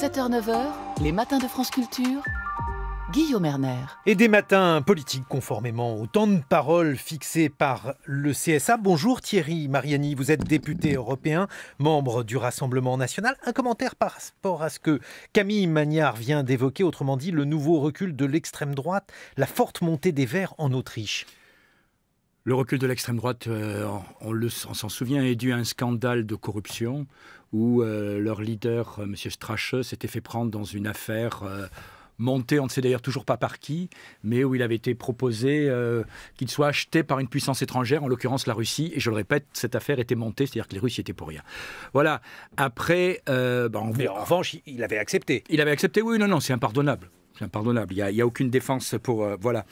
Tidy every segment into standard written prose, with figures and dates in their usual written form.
7h-9h, les matins de France Culture, Guillaume Erner. Et des matins politiques conformément au temps de parole fixé par le CSA. Bonjour Thierry Mariani, vous êtes député européen, membre du Rassemblement national. Un commentaire par rapport à ce que Camille Magnard vient d'évoquer, autrement dit le nouveau recul de l'extrême droite, la forte montée des Verts en Autriche. Le recul de l'extrême droite, on s'en souvient, est dû à un scandale de corruption où leur leader, M. Strache, s'était fait prendre dans une affaire montée, on ne sait d'ailleurs toujours pas par qui, mais où il avait été proposé qu'il soit acheté par une puissance étrangère, en l'occurrence la Russie. Et je le répète, cette affaire était montée, c'est-à-dire que les Russes y étaient pour rien. Voilà. Après... mais en revanche, il avait accepté. Il avait accepté, oui, non, c'est impardonnable. C'est impardonnable. Il n'y a aucune défense pour... voilà.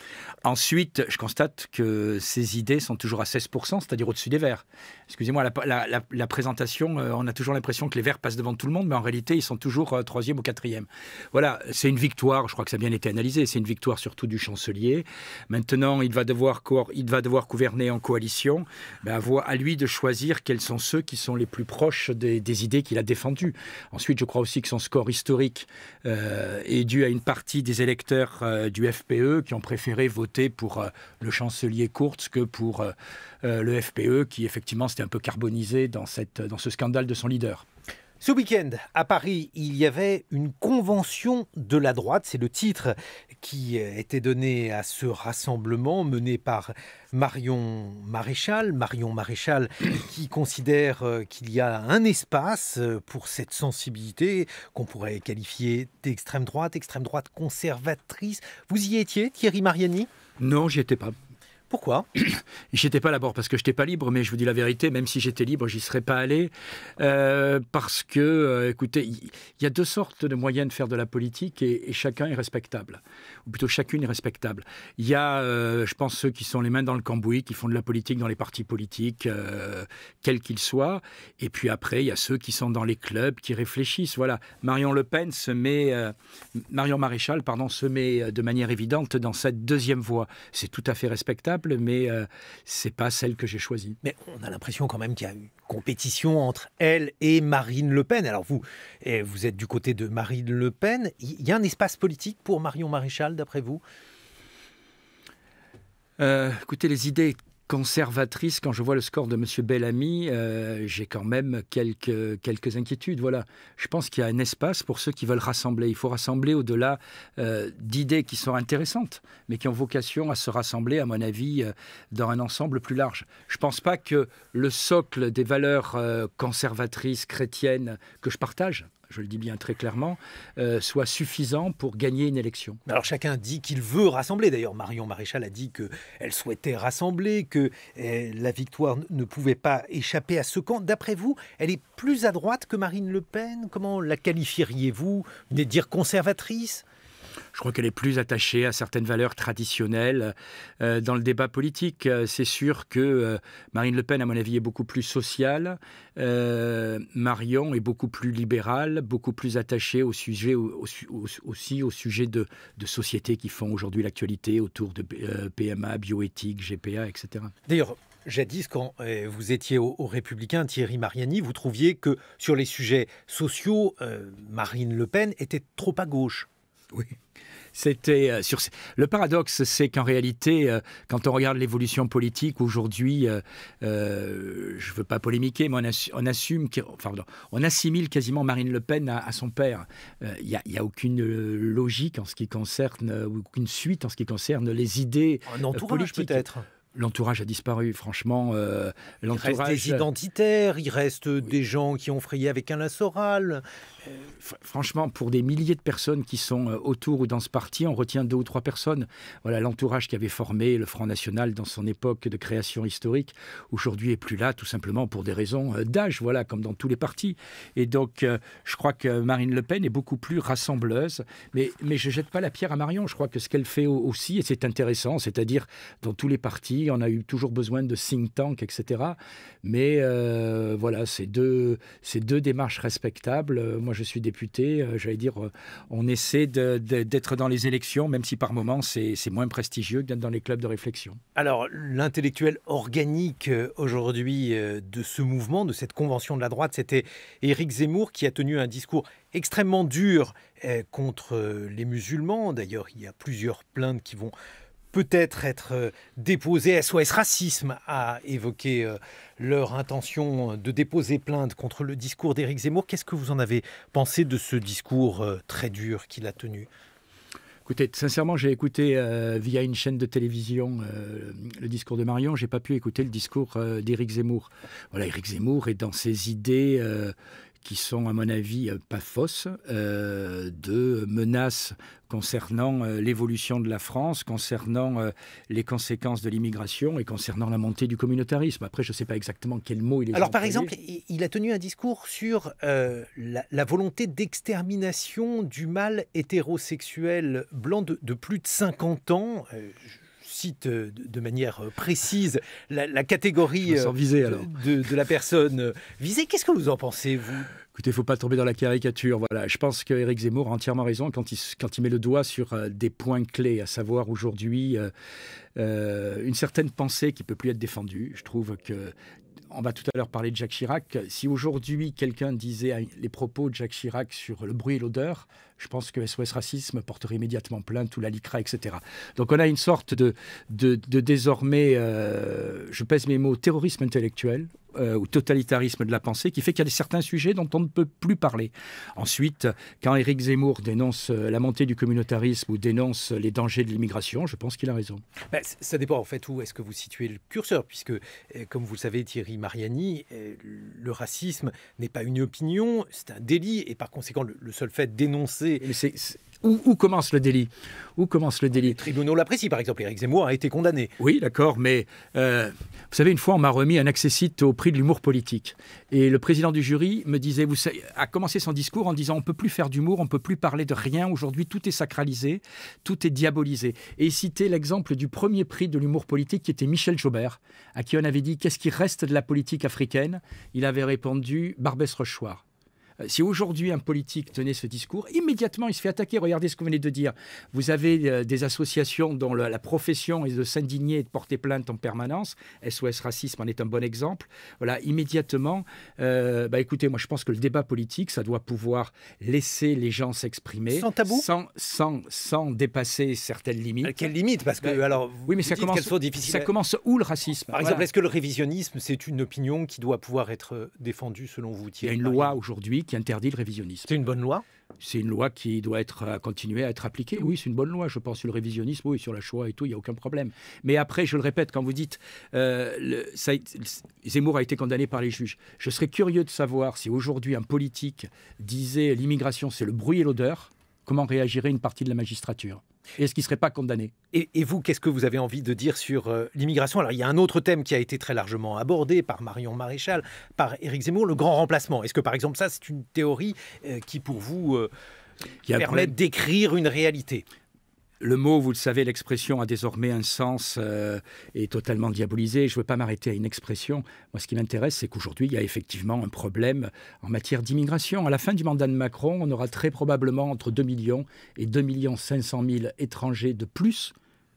Ensuite, je constate que ces idées sont toujours à 16%, c'est-à-dire au-dessus des Verts. Excusez-moi, la présentation, on a toujours l'impression que les Verts passent devant tout le monde, mais en réalité, ils sont toujours 3e ou 4e. Voilà, c'est une victoire, je crois que ça a bien été analysé, c'est une victoire surtout du chancelier. Maintenant, il va devoir gouverner en coalition. À lui de choisir quels sont ceux qui sont les plus proches des idées qu'il a défendues. Ensuite, je crois aussi que son score historique est dû à une partie des électeurs du FPE qui ont préféré voter pour le chancelier Kurz que pour le FPE qui effectivement s'était un peu carbonisé dans ce scandale de son leader. Ce week-end, à Paris, il y avait une convention de la droite. C'est le titre qui était donné à ce rassemblement mené par Marion Maréchal. Marion Maréchal qui considère qu'il y a un espace pour cette sensibilité qu'on pourrait qualifier d'extrême droite conservatrice. Vous y étiez, Thierry Mariani ? Non, j'y étais pas. Pourquoi ? J'y étais pas d'abord parce que je n'étais pas libre, mais je vous dis la vérité, même si j'étais libre, j'y serais pas allé. Parce que, écoutez, il y a deux sortes de moyens de faire de la politique et chacun est respectable. Ou plutôt chacune est respectable. Il y a, je pense, ceux qui sont les mains dans le cambouis, qui font de la politique dans les partis politiques, quels qu'ils soient. Et puis après, il y a ceux qui sont dans les clubs, qui réfléchissent. Voilà. Marion Maréchal se met de manière évidente dans cette deuxième voie. C'est tout à fait respectable. Mais c'est pas celle que j'ai choisie. Mais on a l'impression quand même qu'il y a une compétition entre elle et Marine Le Pen. Alors vous êtes du côté de Marine Le Pen. Il y a un espace politique pour Marion Maréchal, d'après vous ? Écoutez, les idées conservatrice, quand je vois le score de M. Bellamy, j'ai quand même quelques inquiétudes. Voilà. Je pense qu'il y a un espace pour ceux qui veulent rassembler. Il faut rassembler au-delà d'idées qui sont intéressantes, mais qui ont vocation à se rassembler, à mon avis, dans un ensemble plus large. Je ne pense pas que le socle des valeurs conservatrices, chrétiennes, que je partage, je le dis bien très clairement, soit suffisant pour gagner une élection. Alors chacun dit qu'il veut rassembler. D'ailleurs, Marion Maréchal a dit qu'elle souhaitait rassembler, que la victoire ne pouvait pas échapper à ce camp. D'après vous, elle est plus à droite que Marine Le Pen ? Comment la qualifieriez-vous ? Vous venez de dire conservatrice ? Je crois qu'elle est plus attachée à certaines valeurs traditionnelles dans le débat politique. C'est sûr que Marine Le Pen, à mon avis, est beaucoup plus sociale. Marion est beaucoup plus libérale, beaucoup plus attachée au sujet, aussi au sujet de sociétés qui font aujourd'hui l'actualité autour de PMA, bioéthique, GPA, etc. D'ailleurs, jadis, quand vous étiez aux Républicains, Thierry Mariani, vous trouviez que sur les sujets sociaux, Marine Le Pen était trop à gauche. Oui. Le paradoxe, c'est qu'en réalité, quand on regarde l'évolution politique aujourd'hui, je ne veux pas polémiquer, mais on assimile quasiment Marine Le Pen à son père. Il n'y a aucune logique en ce qui concerne, ou aucune suite en ce qui concerne les idées politiques. Peut-être. L'entourage a disparu, franchement. Il reste des identitaires, il reste des gens qui ont frayé avec un lasso-oral. Franchement, pour des milliers de personnes qui sont autour ou dans ce parti, on retient 2 ou 3 personnes. Voilà, l'entourage qui avait formé le Front National dans son époque de création historique, aujourd'hui est plus là, tout simplement pour des raisons d'âge, voilà, comme dans tous les partis. Et donc, je crois que Marine Le Pen est beaucoup plus rassembleuse, mais je ne jette pas la pierre à Marion. Je crois que ce qu'elle fait aussi, et c'est intéressant, c'est-à-dire dans tous les partis, dit, on a eu toujours besoin de think tank, etc. Mais voilà, c'est deux démarches respectables. Moi, je suis député. J'allais dire, on essaie d'être dans les élections, même si par moments, c'est moins prestigieux que d'être dans les clubs de réflexion. Alors, l'intellectuel organique aujourd'hui de ce mouvement, de cette convention de la droite, c'était Éric Zemmour qui a tenu un discours extrêmement dur contre les musulmans. D'ailleurs, il y a plusieurs plaintes qui vont peut-être être déposées. SOS Racisme a évoqué leur intention de déposer plainte contre le discours d'Éric Zemmour. Qu'est-ce que vous en avez pensé de ce discours très dur qu'il a tenu ? Écoutez, sincèrement, j'ai écouté via une chaîne de télévision le discours de Marion. Je n'ai pas pu écouter le discours d'Éric Zemmour. Voilà, Éric Zemmour est dans ses idées qui sont, à mon avis, pas fausses, de menaces concernant l'évolution de la France, concernant les conséquences de l'immigration et concernant la montée du communautarisme. Après, je ne sais pas exactement quel mot il est. Alors, par exemple, il a tenu un discours sur la volonté d'extermination du mâle hétérosexuel blanc de plus de 50 ans. Cite de manière précise la catégorie de la personne visée. Qu'est-ce que vous en pensez, vous ? Écoutez, il ne faut pas tomber dans la caricature. Voilà. Je pense qu'Éric Zemmour a entièrement raison quand il met le doigt sur des points clés, à savoir aujourd'hui une certaine pensée qui ne peut plus être défendue. Je trouve que on va tout à l'heure parler de Jacques Chirac. Si aujourd'hui quelqu'un disait les propos de Jacques Chirac sur le bruit et l'odeur, je pense que SOS Racisme porterait immédiatement plainte ou la LICRA, etc. Donc on a une sorte de désormais, je pèse mes mots, terrorisme intellectuel ou totalitarisme de la pensée qui fait qu'il y a certains sujets dont on ne peut plus parler. Ensuite, quand Éric Zemmour dénonce la montée du communautarisme ou dénonce les dangers de l'immigration, je pense qu'il a raison. Ça dépend en fait où est-ce que vous situez le curseur, puisque comme vous le savez, Thierry Mariani, le racisme n'est pas une opinion, c'est un délit, et par conséquent le seul fait de dénoncer... Mais où commence le délit ? Où commence le délit ? Les tribunaux l'apprécient, par exemple. Éric Zemmour a été condamné. Oui, d'accord, mais vous savez, une fois, on m'a remis un accessit au prix de l'humour politique. Et le président du jury me disait, a commencé son discours en disant, on ne peut plus faire d'humour, on ne peut plus parler de rien. Aujourd'hui, tout est sacralisé, tout est diabolisé. Et il citait l'exemple du premier prix de l'humour politique qui était Michel Jaubert, à qui on avait dit, qu'est-ce qui reste de la politique africaine ? Il avait répondu, Barbès Rochechouart. Si aujourd'hui un politique tenait ce discours, immédiatement il se fait attaquer. Regardez ce que vous venez de dire. Vous avez des associations dont la profession est de s'indigner et de porter plainte en permanence. SOS Racisme en est un bon exemple. Voilà, immédiatement, écoutez, moi je pense que le débat politique, ça doit pouvoir laisser les gens s'exprimer. Sans tabou ? Sans dépasser certaines limites. Quelles limites ? Parce que, alors, oui, mais ça commence où le racisme ? Par exemple, est-ce que le révisionnisme, c'est une opinion qui doit pouvoir être défendue selon vous, Thierry ? Il y a une loi aujourd'hui qui interdit le révisionnisme. C'est une bonne loi ? C'est une loi qui doit continuer à être appliquée. Oui, c'est une bonne loi, je pense. Sur le révisionnisme, oui, sur la Shoah et tout, il n'y a aucun problème. Mais après, je le répète, quand vous dites Zemmour a été condamné par les juges, je serais curieux de savoir si aujourd'hui un politique disait l'immigration, c'est le bruit et l'odeur, comment réagirait une partie de la magistrature ? Est-ce qu'il ne serait pas condamné ? Et vous, qu'est-ce que vous avez envie de dire sur l'immigration ? Alors, il y a un autre thème qui a été très largement abordé par Marion Maréchal, par Éric Zemmour, le grand remplacement. Est-ce que, par exemple, ça, c'est une théorie qui, pour vous, permet d'écrire une réalité ? Le mot, vous le savez, l'expression a désormais un sens et totalement diabolisé. Je ne veux pas m'arrêter à une expression. Moi, ce qui m'intéresse, c'est qu'aujourd'hui, il y a effectivement un problème en matière d'immigration. À la fin du mandat de Macron, on aura très probablement entre 2 millions et 2 500 000 étrangers de plus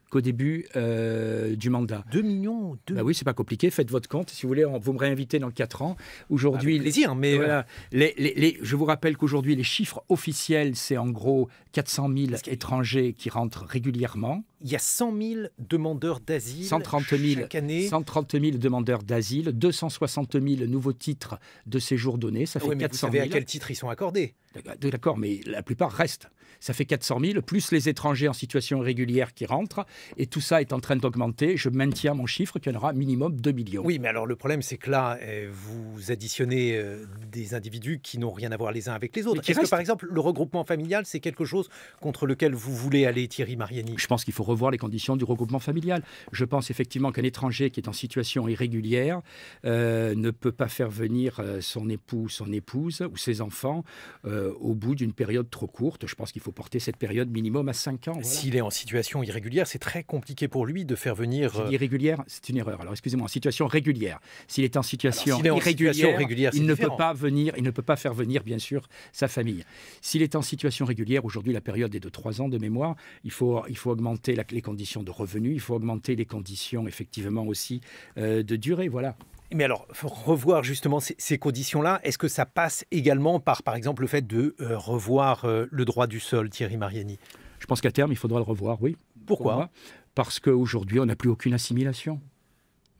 qu'au début du mandat. 2 millions Oui, c'est pas compliqué. Faites votre compte. Si vous voulez, vous me réinvitez dans 4 ans. Aujourd'hui, avec plaisir, mais... Voilà, je vous rappelle qu'aujourd'hui, les chiffres officiels, c'est en gros 400 000 étrangers qui rentrent régulièrement. Il y a 100 000 demandeurs d'asile 130 000, chaque année. 130 000 demandeurs d'asile, 260 000 nouveaux titres de séjour donnés. Ça fait 400 000. Vous savez à quel titre ils sont accordés ? D'accord, mais la plupart restent. Ça fait 400 000, plus les étrangers en situation irrégulière qui rentrent. Et tout ça est en train d'augmenter. Je maintiens mon chiffre qu'il y en aura minimum 2 millions. Oui, mais alors le problème, c'est que là, vous additionnez des individus qui n'ont rien à voir les uns avec les autres. Est-ce que, par exemple, le regroupement familial, c'est quelque chose contre lequel vous voulez aller, Thierry Mariani ? Je pense qu'il faut revoir les conditions du regroupement familial. Je pense effectivement qu'un étranger qui est en situation irrégulière ne peut pas faire venir son époux, son épouse ou ses enfants au bout d'une période trop courte. Je pense qu'il faut porter cette période minimum à 5 ans. Voilà. S'il est en situation irrégulière, c'est très compliqué pour lui de faire venir... Irrégulière, c'est une erreur. Alors excusez-moi, en situation régulière. S'il est en situation régulière, il ne peut pas venir, il ne peut pas faire venir, bien sûr, sa famille. S'il est en situation régulière, aujourd'hui la période est de 3 ans de mémoire, il faut augmenter les conditions de revenus, il faut augmenter les conditions effectivement aussi de durée, voilà. Mais alors, faut revoir justement ces conditions-là. Est-ce que ça passe également par exemple, le fait de revoir le droit du sol, Thierry Mariani? Je pense qu'à terme, il faudra le revoir, oui. Pourquoi? Parce qu'aujourd'hui, on n'a plus aucune assimilation.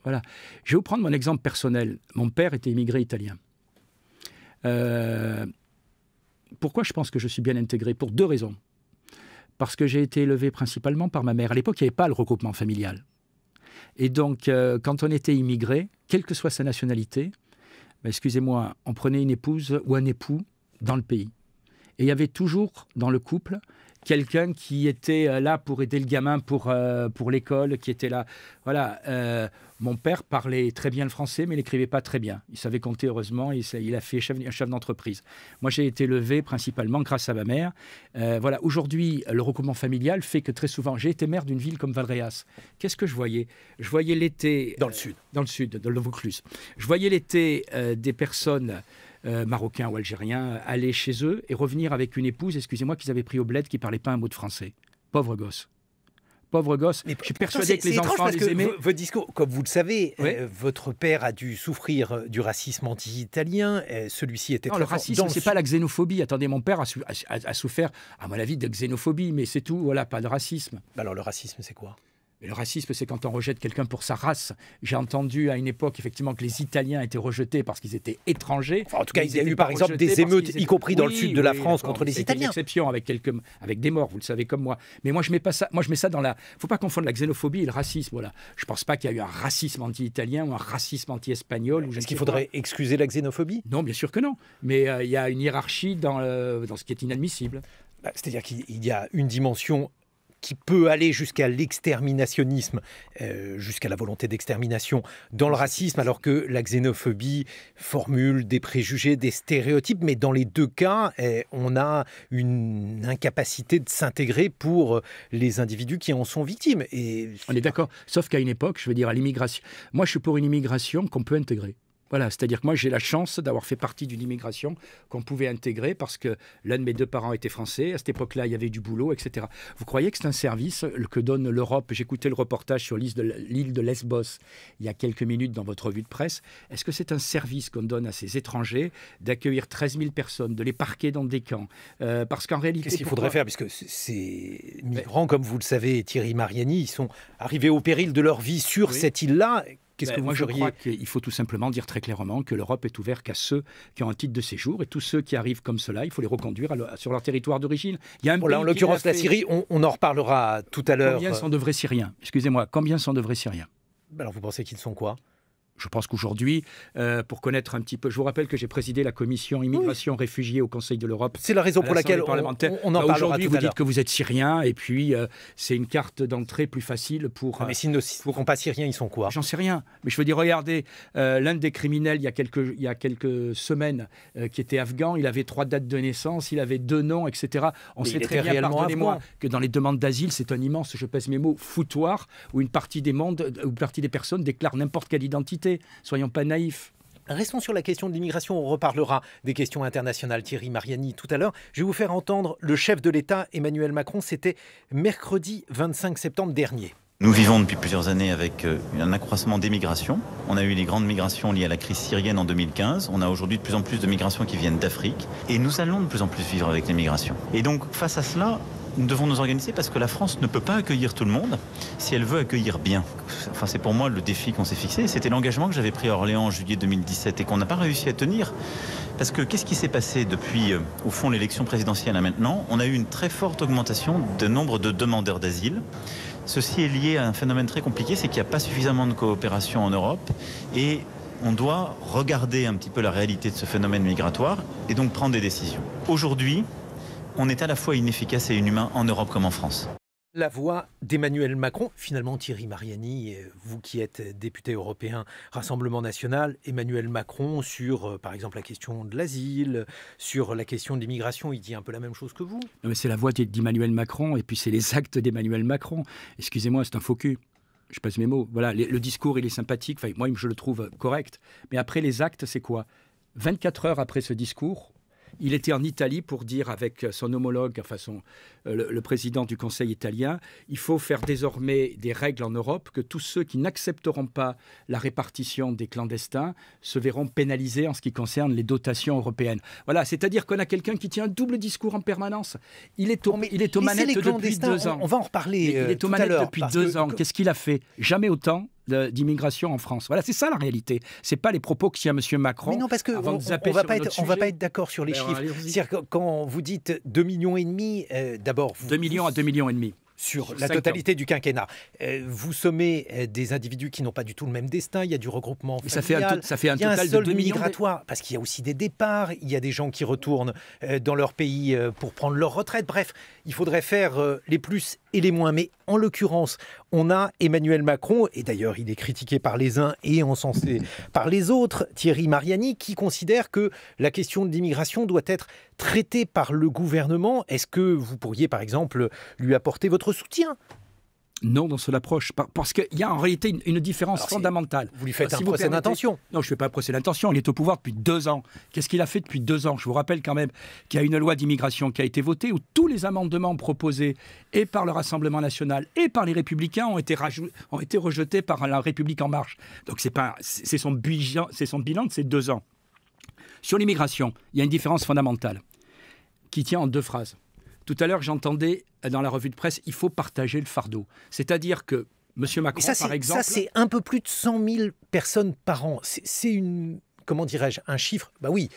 Voilà. Je vais vous prendre mon exemple personnel. Mon père était immigré italien. Pourquoi je pense que je suis bien intégré? Pour 2 raisons. Parce que j'ai été élevé principalement par ma mère. À l'époque, il n'y avait pas le regroupement familial. Et donc, quand on était immigré, quelle que soit sa nationalité, excusez-moi, on prenait une épouse ou un époux dans le pays. Et il y avait toujours dans le couple quelqu'un qui était là pour aider le gamin pour l'école, qui était là. Voilà. Mon père parlait très bien le français, mais il n'écrivait pas très bien. Il savait compter, heureusement, il a fait chef d'entreprise. Moi, j'ai été élevé principalement grâce à ma mère. Voilà. Aujourd'hui, le regroupement familial fait que très souvent, j'ai été maire d'une ville comme Valréas. Qu'est-ce que je voyais? Je voyais l'été... Dans le sud. Dans le sud, dans le Vaucluse. Je voyais l'été des personnes... marocains ou algériens, aller chez eux et revenir avec une épouse, excusez-moi, qu'ils avaient pris au bled, qui ne parlait pas un mot de français. Pauvre gosse. Pauvre gosse. Mais je suis persuadé que les enfants les aimaient. Votre discours, comme vous le savez, oui. Votre père a dû souffrir du racisme anti-italien. Celui-ci était non, très le fort. racisme, c'est pas la xénophobie. Attendez, mon père a souffert, à mon avis, de xénophobie, mais c'est tout. Voilà, pas de racisme. Alors, le racisme, c'est quoi? Et le racisme, c'est quand on rejette quelqu'un pour sa race. J'ai entendu à une époque, effectivement, que les Italiens étaient rejetés parce qu'ils étaient étrangers. Enfin, en tout cas, il y a eu, par exemple, des émeutes, y compris dans le sud de la France, contre les Italiens. C'est une exception, avec des morts, vous le savez comme moi. Mais moi, je mets pas ça. Moi, je mets ça dans la... Il ne faut pas confondre la xénophobie et le racisme. Voilà. Je ne pense pas qu'il y a eu un racisme anti-italien ou un racisme anti-espagnol. Est-ce qu'il faudrait excuser la xénophobie? Non, bien sûr que non. Mais il y a une hiérarchie dans ce qui est inadmissible. C'est-à-dire qu'il y a une dimension qui peut aller jusqu'à l'exterminationnisme, jusqu'à la volonté d'extermination dans le racisme, alors que la xénophobie formule des préjugés, des stéréotypes, mais dans les 2 cas, on a une incapacité de s'intégrer pour les individus qui en sont victimes. Et... On est d'accord, sauf qu'à une époque, je veux dire, à l'immigration, moi je suis pour une immigration qu'on peut intégrer. Voilà, c'est-à-dire que moi, j'ai la chance d'avoir fait partie d'une immigration qu'on pouvait intégrer parce que l'un de mes 2 parents était français. À cette époque-là, il y avait du boulot, etc. Vous croyez que c'est un service que donne l'Europe? J'écoutais le reportage sur l'île de Lesbos il y a quelques minutes dans votre revue de presse. Est-ce que c'est un service qu'on donne à ces étrangers d'accueillir 13 000 personnes, de les parquer dans des camps? Parce qu'en réalité... Qu'est-ce qu'il faudrait faire? Puisque ces migrants, comme vous le savez, Thierry Mariani, ils sont arrivés au péril de leur vie sur cette île-là. Qu'est-ce que vous feriez? Je crois qu'il faut tout simplement dire très clairement que l'Europe est ouverte qu'à ceux qui ont un titre de séjour et tous ceux qui arrivent comme cela, il faut les reconduire sur leur territoire d'origine. Il y a un pays en l'occurrence, la Syrie, on en reparlera tout à l'heure. Combien sont de vrais Syriens? Excusez-moi, combien sont de vrais Syriens? Alors vous pensez qu'ils sont quoi? Je pense qu'aujourd'hui, pour connaître un petit peu... Je vous rappelle que j'ai présidé la commission immigration réfugiés au Conseil de l'Europe. C'est la raison pour laquelle on en parlera. Aujourd'hui, vous dites que vous êtes Syrien et puis c'est une carte d'entrée plus facile pour... mais s'ils ne sont pas Syriens, ils sont quoi? J'en sais rien. Mais je veux dire, regardez, l'un des criminels, il y a quelques semaines, qui était afghan, il avait 3 dates de naissance, il avait 2 noms, etc. On sait très bien, pardonnez-moi, que dans les demandes d'asile, c'est un immense, je pèse mes mots, foutoir, où une partie des personnes déclarent n'importe quelle identité. Soyons pas naïfs. Restons sur la question de l'immigration, on reparlera des questions internationales, Thierry Mariani, tout à l'heure. Je vais vous faire entendre le chef de l'État, Emmanuel Macron, c'était mercredi 25 septembre dernier. Nous vivons depuis plusieurs années avec un accroissement des migrations. On a eu les grandes migrations liées à la crise syrienne en 2015. On a aujourd'hui de plus en plus de migrations qui viennent d'Afrique. Et nous allons de plus en plus vivre avec les migrations. Et donc, face à cela, nous devons nous organiser parce que la France ne peut pas accueillir tout le monde si elle veut accueillir bien. Enfin, c'est pour moi le défi qu'on s'est fixé. C'était l'engagement que j'avais pris à Orléans en juillet 2017 et qu'on n'a pas réussi à tenir. Parce que qu'est-ce qui s'est passé depuis, au fond, l'élection présidentielle à maintenant? On a eu une très forte augmentation du nombre de demandeurs d'asile. Ceci est lié à un phénomène très compliqué, c'est qu'il n'y a pas suffisamment de coopération en Europe et on doit regarder un petit peu la réalité de ce phénomène migratoire et donc prendre des décisions. Aujourd'hui, on est à la fois inefficace et inhumain en Europe comme en France. La voix d'Emmanuel Macron, finalement Thierry Mariani, vous qui êtes député européen Rassemblement National, Emmanuel Macron sur par exemple la question de l'asile, sur la question de l'immigration, il dit un peu la même chose que vous? Non, mais c'est la voix d'Emmanuel Macron et puis c'est les actes d'Emmanuel Macron. Excusez-moi, c'est un faux cul. Je passe mes mots. Voilà, le discours, il est sympathique, enfin, moi je le trouve correct. Mais après les actes, c'est quoi? 24 heures après ce discours, il était en Italie pour dire avec son homologue, enfin le président du Conseil italien, il faut faire désormais des règles en Europe que tous ceux qui n'accepteront pas la répartition des clandestins se verront pénalisés en ce qui concerne les dotations européennes. Voilà, c'est-à-dire qu'on a quelqu'un qui tient un double discours en permanence. Il est aux manettes depuis 2 ans. On va en reparler. Il est aux manettes depuis 2 ans. Qu'est-ce qu'il a fait? Jamais autant d'immigration en France. Voilà, c'est ça la réalité. C'est pas les propos que tient M. Macron. Mais non, parce qu'on on va pas être d'accord sur les chiffres. C'est-à-dire que quand vous dites 2,5 millions, d'abord... 2 millions à 2,5 millions. Sur la totalité du quinquennat. Vous sommez des individus qui n'ont pas du tout le même destin, il y a du regroupement familial, ça fait un total de 2 millions migratoire, parce qu'il y a aussi des départs, il y a des gens qui retournent dans leur pays pour prendre leur retraite. Bref, il faudrait faire les plus et les moins. Mais en l'occurrence, on a Emmanuel Macron, et d'ailleurs il est critiqué par les uns et encensé par les autres, Thierry Mariani, qui considère que la question de l'immigration doit être traitée par le gouvernement. Est-ce que vous pourriez par exemple lui apporter votre soutien? Non, dans son approche. Parce qu'il y a en réalité une différence fondamentale. Vous lui faites un procès d'intention? Non, je ne fais pas un procès d'intention. Il est au pouvoir depuis 2 ans. Qu'est-ce qu'il a fait depuis 2 ans? Je vous rappelle quand même qu'il y a une loi d'immigration qui a été votée où tous les amendements proposés et par le Rassemblement national et par les Républicains ont été rejetés par la République en marche. Donc c'est son bilan de ces 2 ans. Sur l'immigration, il y a une différence fondamentale qui tient en 2 phrases. Tout à l'heure, j'entendais dans la revue de presse, il faut partager le fardeau. C'est-à-dire que M. Macron, par exemple... Ça, c'est un peu plus de 100 000 personnes par an. C'est une... Comment dirais-je, un chiffre? Bah oui,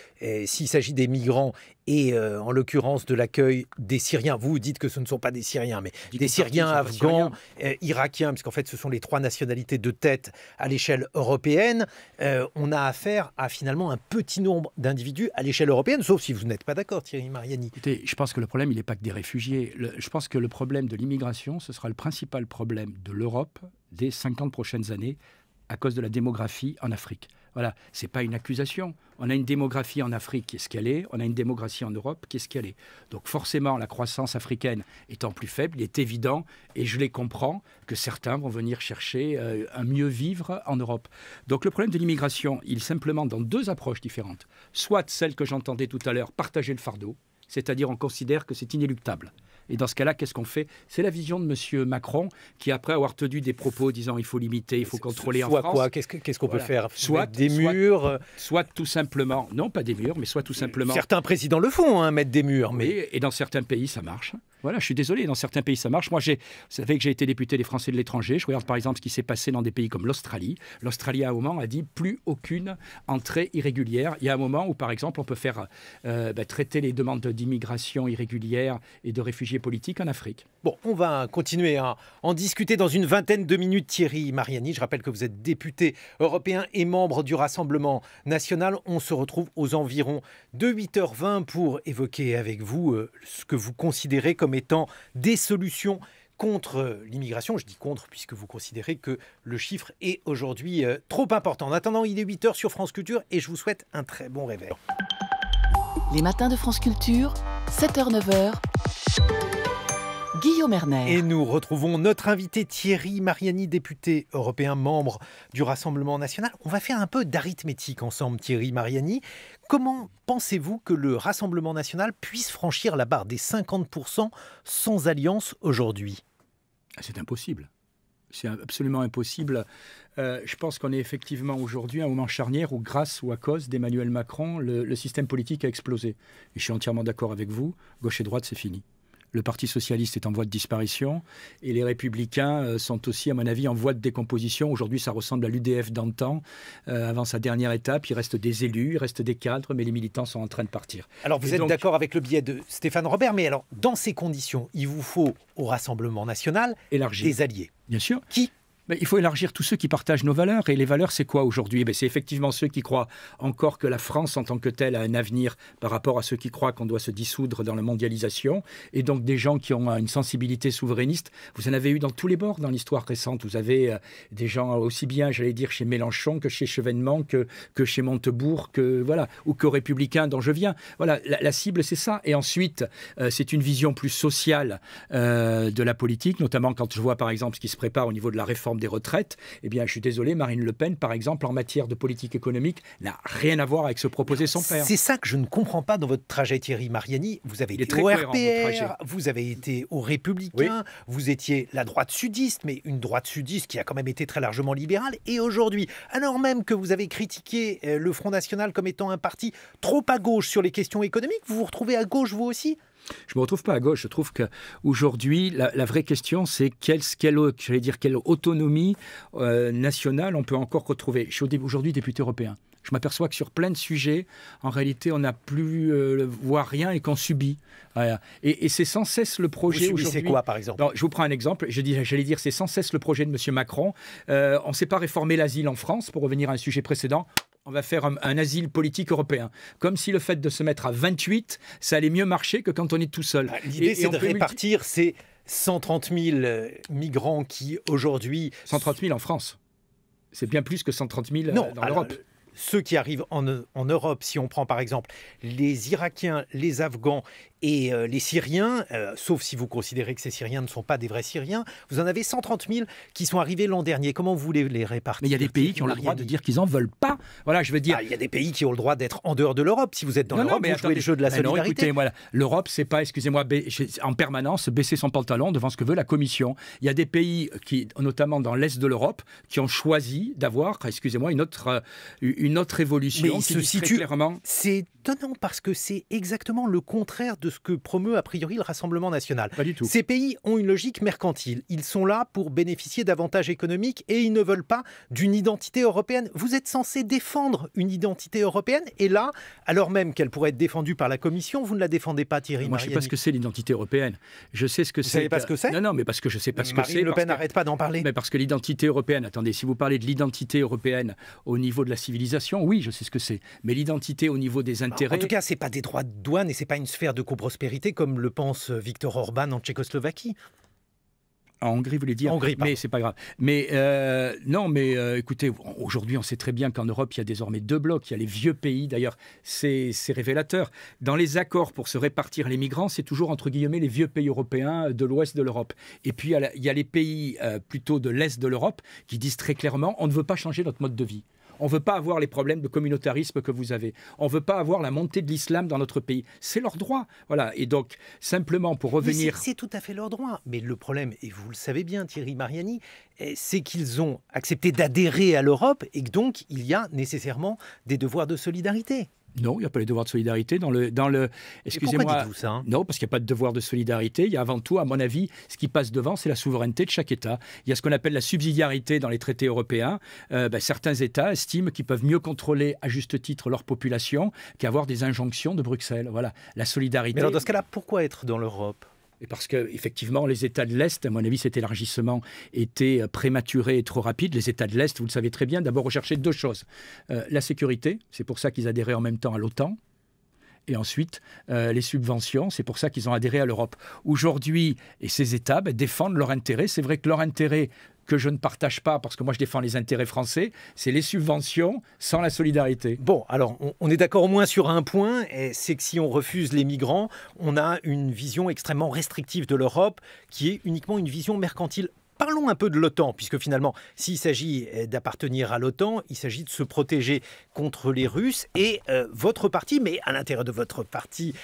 s'il s'agit des migrants et en l'occurrence de l'accueil des Syriens, vous dites que ce ne sont pas des Syriens, mais des Syriens, Afghans, Irakiens, puisqu'en fait ce sont les 3 nationalités de tête à l'échelle européenne. On a affaire à finalement un petit nombre d'individus à l'échelle européenne, sauf si vous n'êtes pas d'accord, Thierry Mariani. Écoutez, je pense que le problème, il n'est pas que des réfugiés. Je pense que le problème de l'immigration, ce sera le principal problème de l'Europe des 50 prochaines années à cause de la démographie en Afrique. Voilà, ce n'est pas une accusation. On a une démographie en Afrique qui est ce qu'elle est, on a une démographie en Europe qui est ce qu'elle est. Donc forcément, la croissance africaine étant plus faible, il est évident, et je les comprends, que certains vont venir chercher un mieux vivre en Europe. Donc le problème de l'immigration, il est simplement dans 2 approches différentes. Soit celle que j'entendais tout à l'heure, partager le fardeau, c'est-à-dire on considère que c'est inéluctable. Et dans ce cas-là, qu'est-ce qu'on fait? C'est la vision de M. Macron qui, après avoir tenu des propos disant il faut limiter, il faut contrôler en France... Soit quoi? Qu'est-ce qu'on peut faire? Soit des murs? Soit tout simplement... Non, pas des murs, mais soit tout simplement... Certains présidents le font, hein, mettre des murs. Mais... Oui, et dans certains pays, ça marche. Voilà, je suis désolé, dans certains pays, ça marche. Moi, vous savez que j'ai été député des Français de l'étranger. Je regarde par exemple ce qui s'est passé dans des pays comme l'Australie. L'Australie, à un moment, a dit plus aucune entrée irrégulière. Il y a un moment où, par exemple, on peut faire traiter les demandes d'immigration irrégulière et de réfugiés politiques en Afrique. Bon, on va continuer à en discuter dans une vingtaine de minutes. Thierry Mariani, je rappelle que vous êtes député européen et membre du Rassemblement national. On se retrouve aux environs de 8h20 pour évoquer avec vous ce que vous considérez comme étant des solutions contre l'immigration. Je dis contre puisque vous considérez que le chiffre est aujourd'hui trop important. En attendant, il est 8h sur France Culture et je vous souhaite un très bon réveil. Les matins de France Culture, 7h-9h. Guillaume Erner. Et nous retrouvons notre invité Thierry Mariani, député européen, membre du Rassemblement national. On va faire un peu d'arithmétique ensemble, Thierry Mariani. Comment pensez-vous que le Rassemblement national puisse franchir la barre des 50% sans alliance aujourd'hui? C'est impossible. C'est absolument impossible. Je pense qu'on est effectivement aujourd'hui à un moment charnière où, grâce ou à cause d'Emmanuel Macron, le système politique a explosé. Et je suis entièrement d'accord avec vous. Gauche et droite, c'est fini. Le Parti socialiste est en voie de disparition et les Républicains sont aussi, à mon avis, en voie de décomposition. Aujourd'hui, ça ressemble à l'UDF d'antan. Avant sa dernière étape, il reste des élus, il reste des cadres, mais les militants sont en train de partir. Alors, vous êtes d'accord avec le biais de Stéphane Robert, mais alors, dans ces conditions, il vous faut au Rassemblement national élargir des alliés. Bien sûr. Qui? Mais il faut élargir tous ceux qui partagent nos valeurs. Et les valeurs, c'est quoi aujourd'hui? C'est effectivement ceux qui croient encore que la France en tant que telle a un avenir par rapport à ceux qui croient qu'on doit se dissoudre dans la mondialisation. Et donc des gens qui ont une sensibilité souverainiste. Vous en avez eu dans tous les bords dans l'histoire récente. Vous avez des gens aussi bien, j'allais dire, chez Mélenchon que chez Chevènement, que chez Montebourg, ou qu'aux Républicains dont je viens. Voilà, la cible, c'est ça. Et ensuite, c'est une vision plus sociale de la politique, notamment quand je vois par exemple ce qui se prépare au niveau de la réforme des retraites. Eh bien, je suis désolé, Marine Le Pen, par exemple, en matière de politique économique, n'a rien à voir avec ce proposé son père. C'est ça que je ne comprends pas dans votre trajet, Thierry Mariani. Vous avez été au RPR, vous avez été aux Républicains, vous étiez la droite sudiste, mais une droite sudiste qui a quand même été très largement libérale. Et aujourd'hui, alors même que vous avez critiqué le Front National comme étant un parti trop à gauche sur les questions économiques, vous vous retrouvez à gauche vous aussi ? Je ne me retrouve pas à gauche. Je trouve qu'aujourd'hui, la vraie question, c'est quelle autonomie nationale on peut encore retrouver. Je suis aujourd'hui député européen. Je m'aperçois que sur plein de sujets, en réalité, on n'a plus voire rien et qu'on subit. Voilà. Et c'est sans cesse le projet aujourd'hui. Vous subissez quoi, par exemple? Je vous prends un exemple. J'allais dire, c'est sans cesse le projet de M. Macron. On ne sait pas réformer l'asile en France, pour revenir à un sujet précédent. On va faire un asile politique européen. Comme si le fait de se mettre à 28, ça allait mieux marcher que quand on est tout seul. L'idée, c'est de répartir ces 130 000 migrants qui, aujourd'hui... 130 000 en France. C'est bien plus que 130 000 dans l'Europe. Ceux qui arrivent en Europe, si on prend par exemple les Irakiens, les Afghans et les Syriens, sauf si vous considérez que ces Syriens ne sont pas des vrais Syriens, vous en avez 130 000 qui sont arrivés l'an dernier. Comment vous voulez les répartir? Mais il y a des pays qui ont le droit de dire qu'ils n'en veulent pas. Voilà, je veux dire. Il y a des pays qui ont le droit d'être en dehors de l'Europe. Si vous êtes dans l'Europe, vous jouez le jeu de la solidarité. Non, écoutez, voilà. L'Europe, c'est pas, excusez-moi, en permanence baisser son pantalon devant ce que veut la Commission. Il y a des pays qui, notamment dans l'Est de l'Europe, qui ont choisi d'avoir, excusez-moi, une autre évolution. Mais qui se situe clairement. C'est étonnant parce que c'est exactement le contraire de ce que promeut a priori le Rassemblement national. Pas du tout. Ces pays ont une logique mercantile. Ils sont là pour bénéficier d'avantages économiques et ils ne veulent pas d'une identité européenne. Vous êtes censé défendre une identité européenne et là, alors même qu'elle pourrait être défendue par la Commission, vous ne la défendez pas, Thierry Mariani. Moi, je ne sais pas ce que c'est l'identité européenne. Je sais ce que c'est. Vous ne savez pas ce que c'est? Non, mais parce que je ne sais pas ce que c'est. Marine Le Pen n'arrête pas d'en parler. Mais parce que l'identité européenne, attendez, si vous parlez de l'identité européenne au niveau de la civilisation, oui, je sais ce que c'est. Mais l'identité au niveau des intérêts... En tout cas, ce n'est pas des droits de douane et ce n'est pas une sphère de coprospérité comme le pense Viktor Orban en Tchécoslovaquie. En Hongrie, vous voulez dire? Hongrie, mais c'est pas grave. Mais écoutez, aujourd'hui, on sait très bien qu'en Europe, il y a désormais deux blocs. Il y a les vieux pays, d'ailleurs, c'est révélateur. Dans les accords pour se répartir les migrants, c'est toujours, entre guillemets, les vieux pays européens de l'ouest de l'Europe. Et puis, il y a les pays plutôt de l'est de l'Europe qui disent très clairement, on ne veut pas changer notre mode de vie. On ne veut pas avoir les problèmes de communautarisme que vous avez. On ne veut pas avoir la montée de l'islam dans notre pays. C'est leur droit. Voilà. Et donc, simplement pour revenir... C'est tout à fait leur droit. Mais le problème, et vous le savez bien, Thierry Mariani, c'est qu'ils ont accepté d'adhérer à l'Europe et que donc, il y a nécessairement des devoirs de solidarité. Non, il n'y a pas les devoirs de solidarité dans le. Excusez-moi. Pourquoi dites-vous ça, Non, parce qu'il n'y a pas de devoir de solidarité. Il y a avant tout, à mon avis, ce qui passe devant, c'est la souveraineté de chaque État. Il y a ce qu'on appelle la subsidiarité dans les traités européens. Certains États estiment qu'ils peuvent mieux contrôler à juste titre leur population qu'avoir des injonctions de Bruxelles. Voilà, la solidarité. Mais alors, dans ce cas-là, pourquoi être dans l'Europe ? Et parce qu'effectivement, les États de l'Est, à mon avis, cet élargissement était prématuré et trop rapide. Les États de l'Est, vous le savez très bien, d'abord recherchaient deux choses. La sécurité, c'est pour ça qu'ils adhéraient en même temps à l'OTAN. Et ensuite, les subventions, c'est pour ça qu'ils ont adhéré à l'Europe. Aujourd'hui, et ces États défendent leur intérêt. C'est vrai que leur intérêt, que je ne partage pas, parce que moi je défends les intérêts français, c'est les subventions sans la solidarité. Bon, alors on est d'accord au moins sur un point, c'est que si on refuse les migrants, on a une vision extrêmement restrictive de l'Europe, qui est uniquement une vision mercantile. Parlons un peu de l'OTAN, puisque finalement, s'il s'agit d'appartenir à l'OTAN, il s'agit de se protéger contre les Russes. Et votre parti, mais à l'intérieur de votre parti,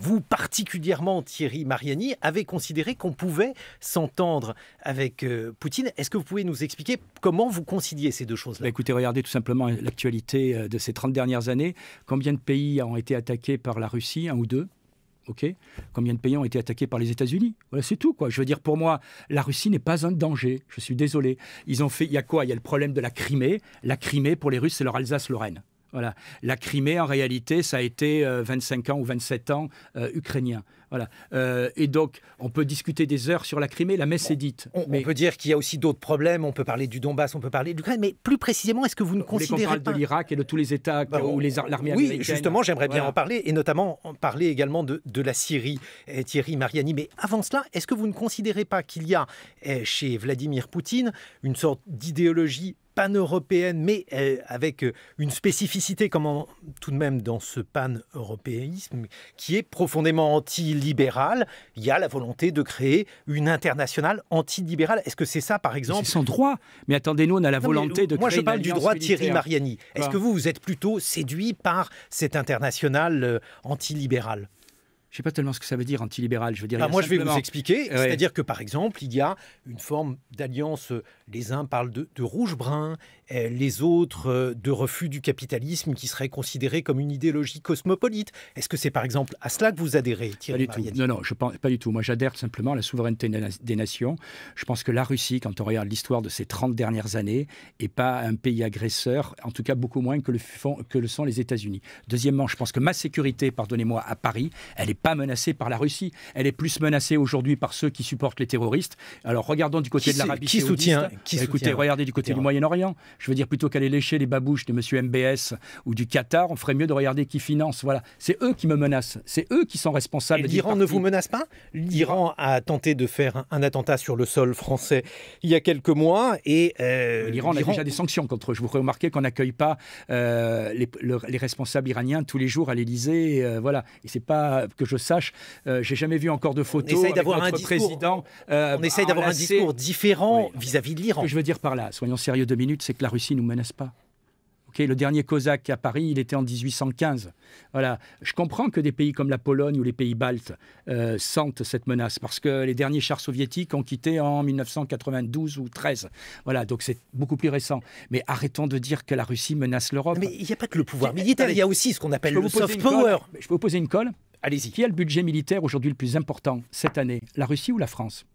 vous particulièrement, Thierry Mariani, avez considéré qu'on pouvait s'entendre avec Poutine. Est-ce que vous pouvez nous expliquer comment vous conciliez ces deux choses-là ? Écoutez, regardez tout simplement l'actualité de ces 30 dernières années. Combien de pays ont été attaqués par la Russie, un ou deux ? Okay. Combien de pays ont été attaqués par les États-Unis? Voilà, c'est tout, quoi. Je veux dire, pour moi, la Russie n'est pas un danger. Je suis désolé. Ils ont fait, il y a quoi? Il y a le problème de la Crimée. La Crimée, pour les Russes, c'est leur Alsace-Lorraine. Voilà. La Crimée, en réalité, ça a été 25 ans ou 27 ans ukrainien. Voilà. Et donc, on peut discuter des heures sur la Crimée, la messe est dite. On peut dire qu'il y a aussi d'autres problèmes, on peut parler du Donbass, on peut parler de l'Ukraine, mais plus précisément, est-ce que vous ne considérez pas... qu'on parle de l'Irak et de tous les États où l'armée américaine... Oui, justement, j'aimerais bien en parler, et notamment en parler également de la Syrie, Thierry Mariani. Mais avant cela, est-ce que vous ne considérez pas qu'il y a chez Vladimir Poutine une sorte d'idéologie pan-européenne, mais avec une spécificité tout de même dans ce pan-européisme qui est profondément anti-libéral. Il y a la volonté de créer une internationale anti-libérale. Est-ce que c'est ça, par exemple? C'est son droit. Mais attendez, nous, on a la volonté de créer une alliance militaire. Moi, je parle du droit de Thierry Mariani. Est-ce que vous êtes plutôt séduit par cette internationale anti-libérale? Je ne sais pas tellement ce que ça veut dire, antilibéral. Je veux dire, moi, je vais vous expliquer. C'est-à-dire que, par exemple, il y a une forme d'alliance. Les uns parlent de rouge-brun, les autres de refus du capitalisme qui serait considéré comme une idéologie cosmopolite. Est-ce que c'est, par exemple, à cela que vous adhérez, Thierry Mariani? Non, je pense pas du tout. Moi, j'adhère simplement à la souveraineté des nations. Je pense que la Russie, quand on regarde l'histoire de ces 30 dernières années, n'est pas un pays agresseur, en tout cas beaucoup moins que le sont les États-Unis. Deuxièmement, je pense que ma sécurité, pardonnez-moi, à Paris, elle n'est pas menacée par la Russie. Elle est plus menacée aujourd'hui par ceux qui supportent les terroristes. Alors, regardons du côté de l'Arabie Saoudite. Écoutez, regardez du côté du Moyen-Orient. Je veux dire, plutôt qu'aller lécher les babouches de M. MBS ou du Qatar, on ferait mieux de regarder qui finance. Voilà. C'est eux qui me menacent. C'est eux qui sont responsables. Et l'Iran ne vous menace pas? L'Iran a tenté de faire un attentat sur le sol français il y a quelques mois. Et l'Iran a déjà des sanctions contre eux. Je vous ferai remarquer qu'on n'accueille pas les responsables iraniens tous les jours à l'Élysée. Voilà. Et c'est pas que je sache. J'ai jamais vu encore de photos avec notre président. On essaye d'avoir un discours différent vis-à-vis de l'Iran. Ce que je veux dire par là, soyons sérieux 2 minutes, c'est que la Russie ne nous menace pas. Okay, le dernier Cosaque à Paris, il était en 1815. Voilà. Je comprends que des pays comme la Pologne ou les pays baltes sentent cette menace, parce que les derniers chars soviétiques ont quitté en 1992 ou 13. Voilà, donc c'est beaucoup plus récent. Mais arrêtons de dire que la Russie menace l'Europe. Mais il n'y a pas que le pouvoir militaire, il y a aussi ce qu'on appelle le soft power. Je peux vous poser une colle? Allez-y. Qui a le budget militaire aujourd'hui le plus important cette année? La Russie ou la France?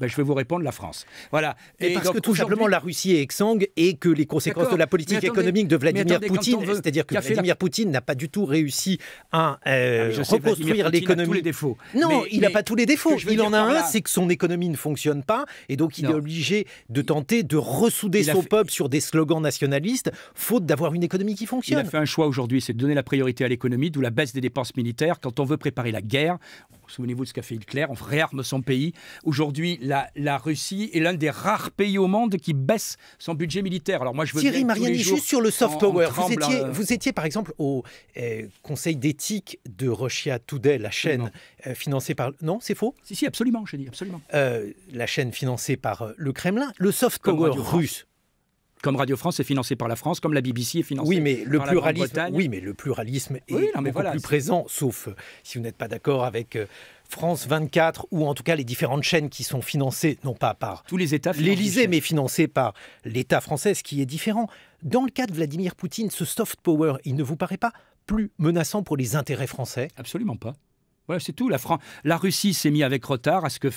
Je vais vous répondre, la France. Voilà. Et parce que tout simplement la Russie est exsangue et que les conséquences de la politique économique de Vladimir Poutine, c'est-à-dire que Vladimir Poutine n'a pas du tout réussi à reconstruire l'économie. Tous les défauts. Non, il n'a pas tous les défauts. Il en a un, c'est que son économie ne fonctionne pas et donc il est obligé de tenter de ressouder son peuple sur des slogans nationalistes, faute d'avoir une économie qui fonctionne. Il a fait un choix aujourd'hui, c'est de donner la priorité à l'économie, d'où la baisse des dépenses militaires. Quand on veut préparer la guerre, souvenez-vous de ce qu'a fait Hitler, on réarme son pays. Aujourd'hui, la Russie est l'un des rares pays au monde qui baisse son budget militaire. Alors moi, je veux Thierry Mariani, juste sur le soft power, vous étiez par exemple au conseil d'éthique de Russia Today, la chaîne financée par... Non, c'est faux? Si, absolument, je dis, absolument. La chaîne financée par le Kremlin, le soft power russe. Comme Radio France est financé par la France, comme la BBC est financée par la Grande-Bretagne. Oui, mais le pluralisme est beaucoup plus présent, sauf si vous n'êtes pas d'accord avec France 24 ou en tout cas les différentes chaînes qui sont financées, non pas par tous les États l'Élysée, mais financées par l'État français, ce qui est différent. Dans le cas de Vladimir Poutine, ce soft power, il ne vous paraît pas plus menaçant pour les intérêts français? Absolument pas. Voilà, c'est tout. La Russie s'est mise avec retard à ce que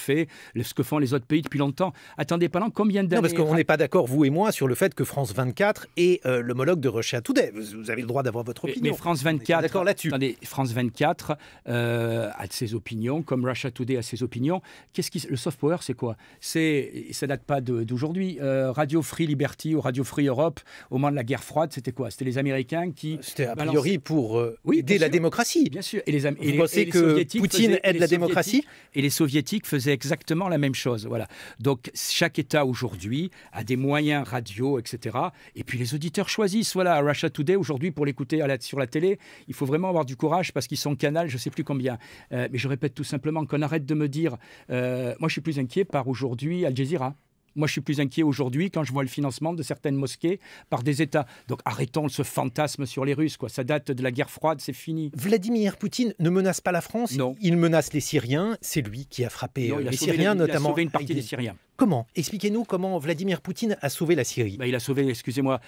font les autres pays depuis longtemps. Attendez, pendant combien d'années? Non, parce qu'on n'est pas d'accord, vous et moi, sur le fait que France 24 est l'homologue de Russia Today. Vous avez le droit d'avoir votre opinion. Mais France 24, d'accord là-dessus. Attendez, France 24 a ses opinions, comme Russia Today a ses opinions. Le soft power, c'est quoi? Ça date pas d'aujourd'hui. Radio Free Liberty ou Radio Free Europe, au moment de la guerre froide, c'était quoi? C'était les Américains qui... C'était a priori pour aider la démocratie. Bien sûr. Vous pensez que Poutine aide la démocratie? Et les soviétiques faisaient exactement la même chose. Voilà. Donc chaque État aujourd'hui a des moyens radio, etc. Et puis les auditeurs choisissent. Voilà, Russia Today aujourd'hui, pour l'écouter sur la télé, il faut vraiment avoir du courage parce qu'ils sont canal, je ne sais plus combien. Mais je répète tout simplement qu'on arrête de me dire... moi je suis plus inquiet par aujourd'hui Al Jazeera. Moi, je suis plus inquiet aujourd'hui quand je vois le financement de certaines mosquées par des États. Donc, arrêtons ce fantasme sur les Russes, quoi. Ça date de la guerre froide, c'est fini. Vladimir Poutine ne menace pas la France. Non. Il menace les Syriens. C'est lui qui a frappé les Syriens, notamment. Il a sauvé une partie des Syriens. Comment? Expliquez-nous comment Vladimir Poutine a sauvé la Syrie. Il a sauvé, excusez-moi.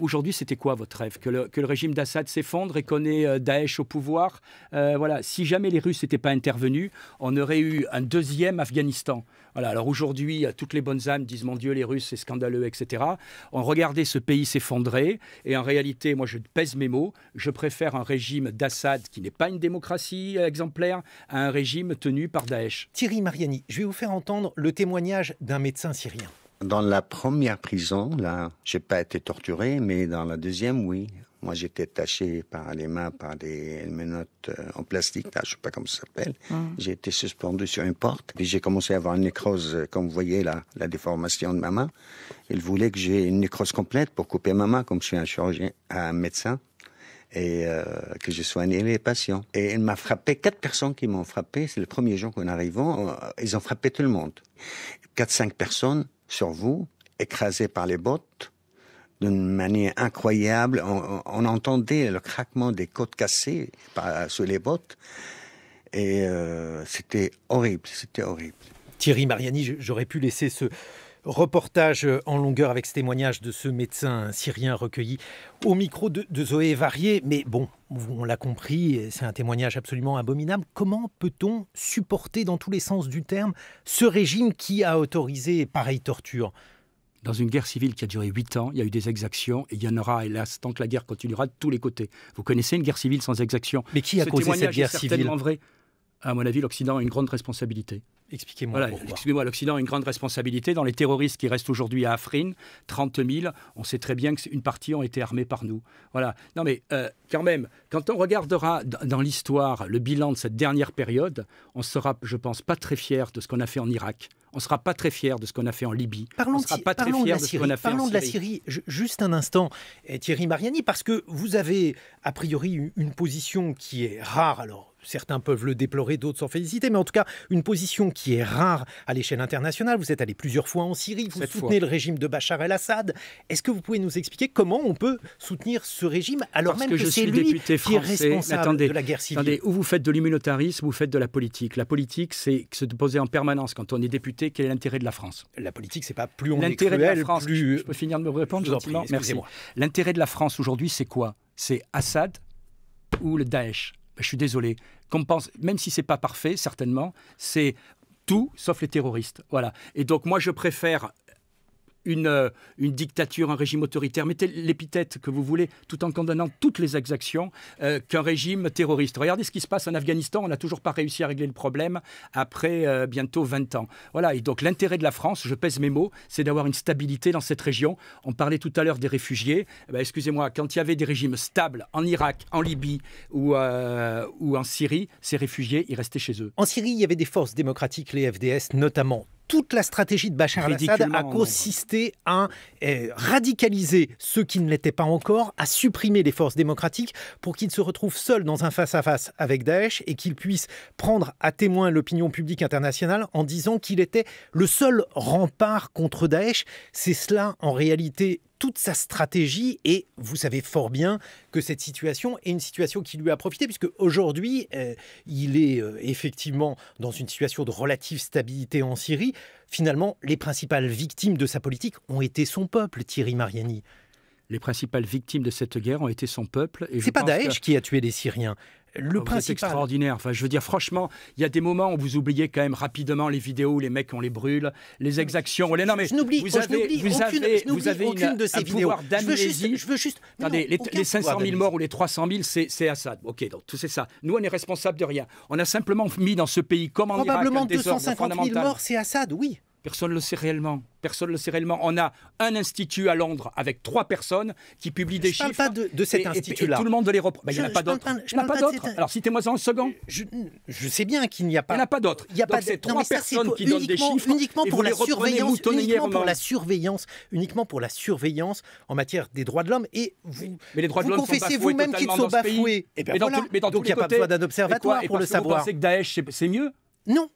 Aujourd'hui, c'était quoi votre rêve? Que le régime d'Assad s'effondre et qu'on ait Daesh au pouvoir? Voilà. Si jamais les Russes n'étaient pas intervenus, on aurait eu un deuxième Afghanistan. Voilà. Alors aujourd'hui, toutes les bonnes âmes disent mon Dieu, les Russes, c'est scandaleux, etc. On regardait ce pays s'effondrer et en réalité, moi je pèse mes mots, je préfère un régime d'Assad qui n'est pas une démocratie exemplaire à un régime tenu par Daesh. Thierry Mariani, je vais vous faire entendre le témoignage d'un médecin syrien. Dans la première prison, là, j'ai pas été torturé, mais dans la deuxième, oui. Moi, j'étais attaché par les mains par des menottes en plastique, là, je sais pas comment ça s'appelle. J'ai été suspendu sur une porte, puis j'ai commencé à avoir une nécrose, comme vous voyez là, la déformation de ma main. Ils voulaient que j'ai une nécrose complète pour couper ma main, comme je suis un chirurgien, un médecin, et que j'ai soigné les patients. Et il m'a frappé, 4 personnes qui m'ont frappé, c'est le premier jour qu'en arrivant, ils ont frappé tout le monde. 4-5 personnes sur vous, écrasées par les bottes, d'une manière incroyable. On entendait le craquement des côtes cassées sur les bottes. Et c'était horrible, c'était horrible. Thierry Mariani, j'aurais pu laisser ce reportage en longueur avec ce témoignage de ce médecin syrien recueilli au micro de Zoé Varier. Mais bon, on l'a compris, c'est un témoignage absolument abominable. Comment peut-on supporter dans tous les sens du terme ce régime qui a autorisé pareille torture ? Dans une guerre civile qui a duré 8 ans, il y a eu des exactions et il y en aura, hélas, tant que la guerre continuera, de tous les côtés. Vous connaissez une guerre civile sans exactions? Mais qui a causé cette guerre civile? Certainement vrai. À mon avis, l'Occident a une grande responsabilité. Expliquez-moi. Voilà, excusez-moi, l'Occident a une grande responsabilité dans les terroristes qui restent aujourd'hui à Afrin, 30 000. On sait très bien qu'une partie ont été armés par nous. Voilà. Non mais quand même, quand on regardera dans l'histoire le bilan de cette dernière période, on sera, je pense, pas très fiers de ce qu'on a fait en Irak. On ne sera pas très fiers de ce qu'on a fait en Libye. Parlons de la Syrie, juste un instant, Thierry Mariani, parce que vous avez a priori une position qui est rare. Alors, certains peuvent le déplorer, d'autres s'en féliciter, mais en tout cas, une position qui est rare à l'échelle internationale. Vous êtes allé plusieurs fois en Syrie, vous soutenez le régime de Bachar el-Assad. Est-ce que vous pouvez nous expliquer comment on peut soutenir ce régime alors même que c'est lui qui est responsable de la guerre civile? Attendez, ou vous faites de l'immunitarisme, ou vous faites de la politique. La politique, c'est se poser en permanence quand on est député. Quel est l'intérêt de la France? La politique, c'est pas plus on est cruel, plus... Je peux finir de me répondre gentiment? Merci. L'intérêt de la France aujourd'hui, c'est quoi? C'est Assad ou le Daesh? Je suis désolé. Qu'on pense, même si c'est pas parfait, certainement, c'est tout sauf les terroristes. Voilà. Et donc moi, je préfère une dictature, un régime autoritaire, mettez l'épithète que vous voulez, tout en condamnant toutes les exactions, qu'un régime terroriste. Regardez ce qui se passe en Afghanistan, on n'a toujours pas réussi à régler le problème après bientôt 20 ans. Voilà, et donc l'intérêt de la France, je pèse mes mots, c'est d'avoir une stabilité dans cette région. On parlait tout à l'heure des réfugiés. Excusez-moi, quand il y avait des régimes stables en Irak, en Libye ou en Syrie, ces réfugiés, ils restaient chez eux. En Syrie, il y avait des forces démocratiques, les FDS notamment. Toute la stratégie de Bachar el-Assad a consisté à radicaliser ceux qui ne l'étaient pas encore, à supprimer les forces démocratiques pour qu'ils se retrouvent seuls dans un face-à-face avec Daesh et qu'ils puissent prendre à témoin l'opinion publique internationale en disant qu'il était le seul rempart contre Daesh. C'est cela, en réalité, toute sa stratégie, et vous savez fort bien que cette situation est une situation qui lui a profité, puisque aujourd'hui, il est effectivement dans une situation de relative stabilité en Syrie. Finalement, les principales victimes de sa politique ont été son peuple, Thierry Mariani. Les principales victimes de cette guerre ont été son peuple. C'est pas Daesh qui a tué les Syriens. C'est extraordinaire. Enfin, je veux dire, franchement, il y a des moments où vous oubliez quand même rapidement les vidéos où les mecs, on les brûle, les exactions. Non, mais je n'oublie aucune de ces vidéos. Je veux juste... Attendez, les 500 000 morts ou les 300 000, c'est Assad. Ok, donc tout c'est ça. Nous, on est responsable de rien. On a simplement mis dans ce pays, comme en Irak, probablement 250 000 morts, c'est Assad, oui. Personne ne le sait réellement. On a un institut à Londres avec 3 personnes qui publient des chiffres. Je ne parle pas de cet institut-là. Et tout le monde les reprend. Il n'y en a pas d'autres. Alors citez-moi en second. Je sais bien qu'il n'y a pas. Il n'y en a pas d'autres. Il y a pas c'est 3 personnes qui donnent des chiffres. Uniquement pour la surveillance en matière des droits de l'homme. Et vous confessez vous-même qu'ils sont bafoués. Donc il n'y a pas besoin d'un observatoire pour le savoir. Vous pensez que Daesh, c'est mieux? Non.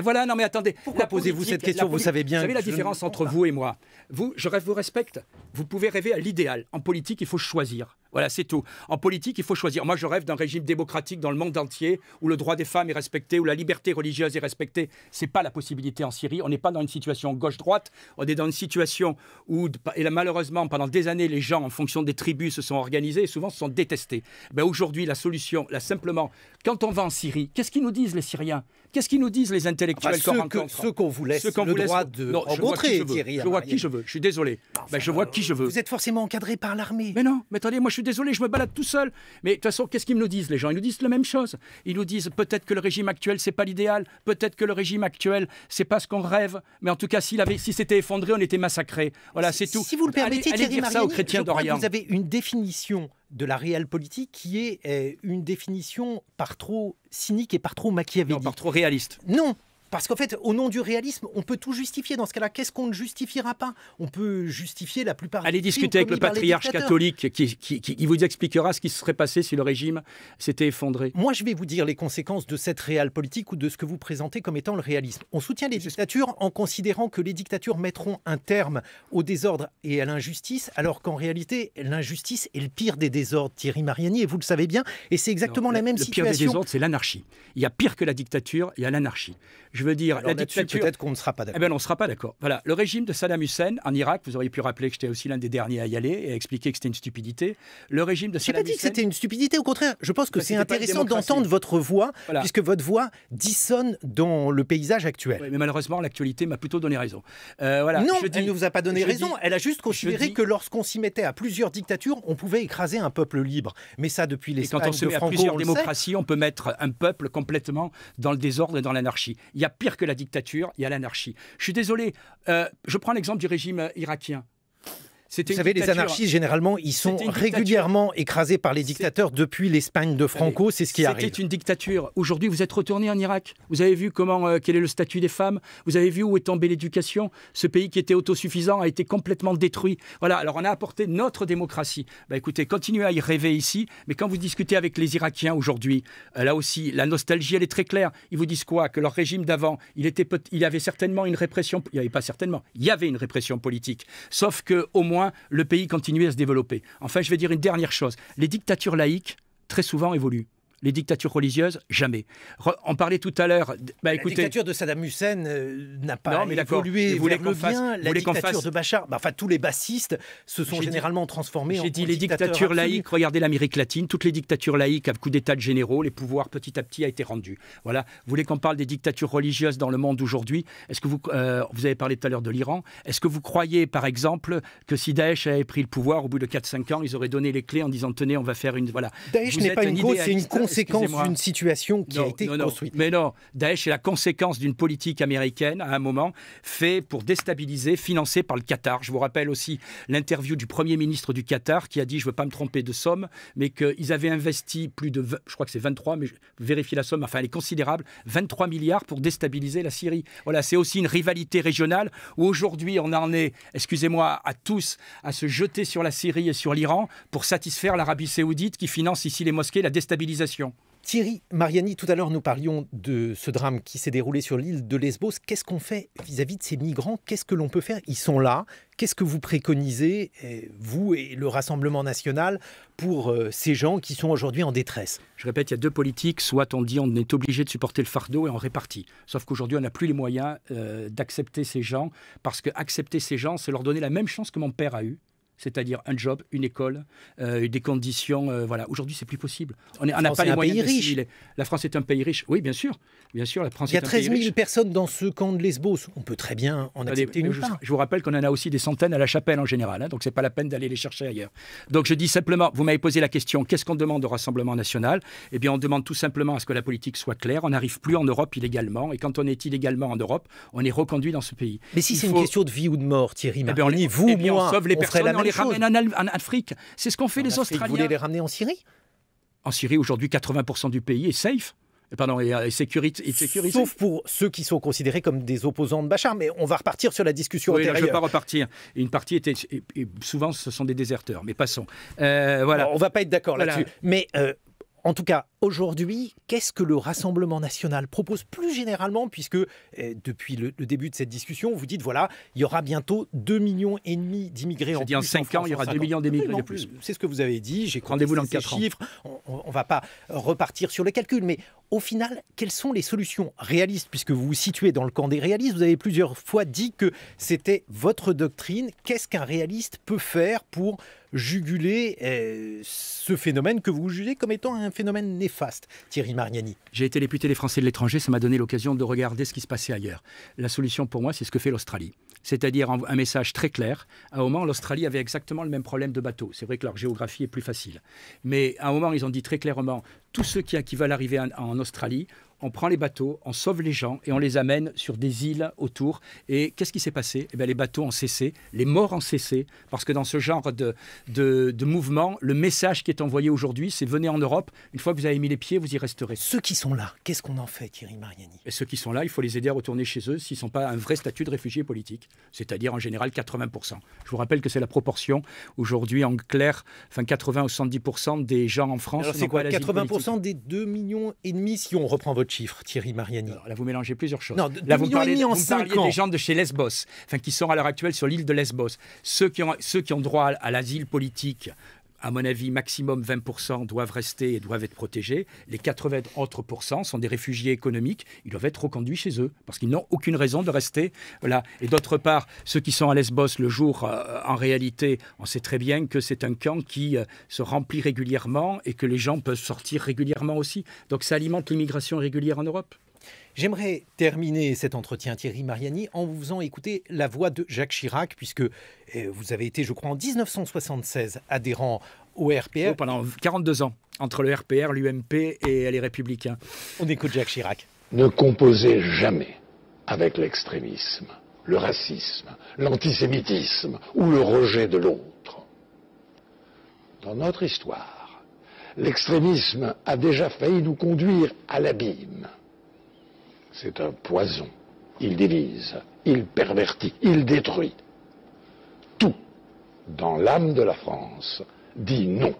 Voilà, non mais attendez. Pourquoi posez-vous cette question? Vous savez bien. Vous savez la différence entre vous et moi. Je vous respecte. Vous pouvez rêver à l'idéal. En politique, il faut choisir. Voilà, c'est tout. En politique, il faut choisir. Moi, je rêve d'un régime démocratique dans le monde entier, où le droit des femmes est respecté, où la liberté religieuse est respectée. Ce n'est pas la possibilité en Syrie. On n'est pas dans une situation gauche-droite. On est dans une situation où, et là, malheureusement, pendant des années, les gens, en fonction des tribus, se sont organisés et souvent se sont détestés. Ben, aujourd'hui, la solution, là, simplement, quand on va en Syrie, qu'est-ce qu'ils nous disent, les Syriens? Qu'est-ce qu'ils nous disent, les intellectuels qu'on rencontre? Ceux qu'on vous laisse le droit de rencontrer, Thierry. Je vois qui je veux. Je suis désolé. Ben, je vois qui je veux. Vous êtes forcément encadré par l'armée. Mais non, mais attendez, moi je suis désolé, je me balade tout seul. Mais de toute façon, qu'est-ce qu'ils nous disent, les gens? Ils nous disent la même chose. Ils nous disent peut-être que le régime actuel, c'est pas l'idéal. Peut-être que le régime actuel, c'est pas ce qu'on rêve. Mais en tout cas, si c'était effondré, on était massacrés. Voilà, c'est tout. Si vous le permettez, allez Thierry dire ça aux chrétiens d'Orient. Vous avez une définition de la réelle politique qui est une définition par trop cynique et par trop machiavélique. Non, par trop réaliste. Non. Parce qu'en fait, au nom du réalisme, on peut tout justifier. Dans ce cas-là, qu'est-ce qu'on ne justifiera pas? On peut justifier la plupart. Allez discuter avec le patriarche catholique qui vous expliquera ce qui se serait passé si le régime s'était effondré. Moi, je vais vous dire les conséquences de cette réelle politique ou de ce que vous présentez comme étant le réalisme. On soutient les dictatures en considérant que les dictatures mettront un terme au désordre et à l'injustice, alors qu'en réalité, l'injustice est le pire des désordres, Thierry Mariani, et vous le savez bien. Et c'est exactement la même situation. Le pire des désordres, c'est l'anarchie. Il y a pire que la dictature, il y a l'anarchie. Je veux dire, alors, la dictature... peut-être qu'on ne sera pas d'accord. Eh bien, on ne sera pas d'accord. Voilà. Le régime de Saddam Hussein en Irak, vous auriez pu rappeler que j'étais aussi l'un des derniers à y aller et à expliquer que c'était une stupidité. Le régime de Saddam Hussein... Je n'ai pas dit que c'était une stupidité, au contraire. Je pense que c'est intéressant d'entendre votre voix, puisque votre voix dissonne dans le paysage actuel. Oui, mais malheureusement, l'actualité m'a plutôt donné raison. Voilà. Non, elle ne vous a pas donné raison. Elle a juste considéré que lorsqu'on s'y mettait à plusieurs dictatures, on pouvait écraser un peuple libre. Mais ça, depuis l'Espagne de Franco, quand on se met à plusieurs démocraties, on peut mettre un peuple complètement dans le désordre et dans l'anarchie. Il y a pire que la dictature, il y a l'anarchie. Je suis désolé, je prends l'exemple du régime irakien. Vous savez, les anarchistes, généralement, ils sont régulièrement écrasés par les dictateurs depuis l'Espagne de Franco, c'est ce qui arrive. C'était une dictature. Aujourd'hui, vous êtes retourné en Irak. Vous avez vu quel est le statut des femmes. Vous avez vu où est tombée l'éducation. Ce pays qui était autosuffisant a été complètement détruit. Voilà, alors on a apporté notre démocratie. Bah, écoutez, continuez à y rêver ici, mais quand vous discutez avec les Irakiens aujourd'hui, là aussi, la nostalgie, elle est très claire. Ils vous disent quoi? Que leur régime d'avant, il y avait certainement une répression. Il n'y avait pas certainement, il y avait une répression politique. Sauf qu'au moins, le pays continuait à se développer. Enfin, je vais dire une dernière chose. Les dictatures laïques, très souvent, évoluent. Les dictatures religieuses, jamais. On parlait tout à l'heure... La dictature de Saddam Hussein n'a pas évolué vers le bien. La dictature de Bachar, enfin tous les bassistes se sont généralement transformés en dictateurs. J'ai dit les dictatures laïques, regardez l'Amérique latine, toutes les dictatures laïques à coup d'état de généraux, les pouvoirs petit à petit a été rendu. Voilà. Vous voulez qu'on parle des dictatures religieuses dans le monde aujourd'hui? Est-ce que vous avez parlé tout à l'heure de l'Iran? Est-ce que vous croyez, par exemple, que si Daesh avait pris le pouvoir au bout de 4-5 ans, ils auraient donné les clés en disant tenez, on va faire une... Voilà. Daesh n'est pas une cause, c'est une conséquence d'une situation qui a été construite. Mais non, Daesh est la conséquence d'une politique américaine, à un moment, faite pour déstabiliser, financée par le Qatar. Je vous rappelle aussi l'interview du Premier ministre du Qatar qui a dit, je ne veux pas me tromper de somme, mais qu'ils avaient investi plus de, je crois que c'est 23, mais vérifiez la somme, enfin elle est considérable, 23 milliards pour déstabiliser la Syrie. Voilà, c'est aussi une rivalité régionale où aujourd'hui on en est, excusez-moi, à tous à se jeter sur la Syrie et sur l'Iran pour satisfaire l'Arabie Saoudite qui finance ici les mosquées, la déstabilisation. Thierry Mariani, tout à l'heure nous parlions de ce drame qui s'est déroulé sur l'île de Lesbos. Qu'est-ce qu'on fait vis-à-vis de ces migrants? Qu'est-ce que l'on peut faire? Ils sont là. Qu'est-ce que vous préconisez, vous et le Rassemblement national, pour ces gens qui sont aujourd'hui en détresse? Je répète, il y a deux politiques. Soit on dit on est obligé de supporter le fardeau et on répartit. Sauf qu'aujourd'hui, on n'a plus les moyens d'accepter ces gens, parce qu'accepter ces gens, c'est leur donner la même chance que mon père a eue. C'est-à-dire un job, une école, des conditions. Voilà. Aujourd'hui, c'est plus possible. On n'a pas les moyens de s'assimiler. La France est un pays riche. Oui, bien sûr. Bien sûr, la France est un pays riche. Il y a 13 000 personnes dans ce camp de Lesbos. On peut très bien en accepter une part. Je vous rappelle qu'on en a aussi des centaines à la Chapelle en général. Hein, donc, ce n'est pas la peine d'aller les chercher ailleurs. Donc, je dis simplement, vous m'avez posé la question, qu'est-ce qu'on demande au Rassemblement national? Eh bien, on demande tout simplement à ce que la politique soit claire. On n'arrive plus en Europe illégalement. Et quand on est illégalement en Europe, on est reconduit dans ce pays. Mais si c'est une question de vie ou de mort, Thierry Mariani, moi, on sauve les personnes, on les ramène en Afrique. C'est ce qu'ont fait les Australiens. Vous voulez les ramener en Syrie? En Syrie, aujourd'hui, 80% du pays est safe. Pardon, et sécurisé. Sauf pour ceux qui sont considérés comme des opposants de Bachar. Mais on va repartir sur la discussion antérieure. Je ne veux pas repartir. Une partie était... Et souvent, ce sont des déserteurs. Mais passons. Voilà. On ne va pas être d'accord là-dessus. Mais en tout cas, Aujourd'hui, qu'est-ce que le Rassemblement national propose plus généralement, puisque depuis le début de cette discussion, vous dites, voilà, il y aura bientôt 2,5 millions d'immigrés en plus. En 5 ans, il y aura 2 millions d'immigrés de plus. C'est ce que vous avez dit, j'ai rendez-vous dans ces 4 chiffres, on ne va pas repartir sur le calcul, mais au final, quelles sont les solutions réalistes, puisque vous vous situez dans le camp des réalistes, vous avez plusieurs fois dit que c'était votre doctrine. Qu'est-ce qu'un réaliste peut faire pour juguler ce phénomène que vous jugez comme étant un phénomène néfaste, Thierry Mariani? J'ai été député des Français de l'étranger, ça m'a donné l'occasion de regarder ce qui se passait ailleurs. La solution pour moi, c'est ce que fait l'Australie. C'est-à-dire un message très clair. À un moment, l'Australie avait exactement le même problème de bateaux. C'est vrai que leur géographie est plus facile. Mais à un moment, ils ont dit très clairement, tous ceux qui veulent arriver en Australie, on prend les bateaux, on sauve les gens et on les amène sur des îles autour. Et qu'est-ce qui s'est passé? Les bateaux ont cessé, les morts ont cessé, parce que dans ce genre de mouvement, le message qui est envoyé aujourd'hui, c'est venez en Europe, une fois que vous avez mis les pieds, vous y resterez. Ceux qui sont là, qu'est-ce qu'on en fait, Thierry Mariani? Et ceux qui sont là, il faut les aider à retourner chez eux s'ils ne sont pas un vrai statut de réfugié politique, c'est-à-dire en général 80%. Je vous rappelle que c'est la proportion aujourd'hui en clair, 80 ou 70% des gens en France. Alors c'est quoi, 80% des 2,5 millions si on reprend votre chiffre, Thierry Mariani? Alors là, vous mélangez plusieurs choses. Non, là, vous 2,5 parliez millions des gens de chez Lesbos, qui sont à l'heure actuelle sur l'île de Lesbos. Ceux qui ont droit à l'asile politique, à mon avis, maximum 20% doivent rester et doivent être protégés. Les 80 autres % sont des réfugiés économiques. Ils doivent être reconduits chez eux parce qu'ils n'ont aucune raison de rester là. Et d'autre part, ceux qui sont à Lesbos le jour, en réalité, on sait très bien que c'est un camp qui se remplit régulièrement et que les gens peuvent sortir régulièrement aussi. Donc ça alimente l'immigration régulière en Europe. J'aimerais terminer cet entretien, Thierry Mariani, en vous faisant écouter la voix de Jacques Chirac, puisque vous avez été, je crois, en 1976 adhérent au RPR. Oh, pendant 42 ans, entre le RPR, l'UMP et les Républicains. On écoute Jacques Chirac. Ne composez jamais avec l'extrémisme, le racisme, l'antisémitisme ou le rejet de l'autre. Dans notre histoire, l'extrémisme a déjà failli nous conduire à l'abîme. C'est un poison. Il divise, il pervertit, il détruit. Tout, dans l'âme de la France, dit non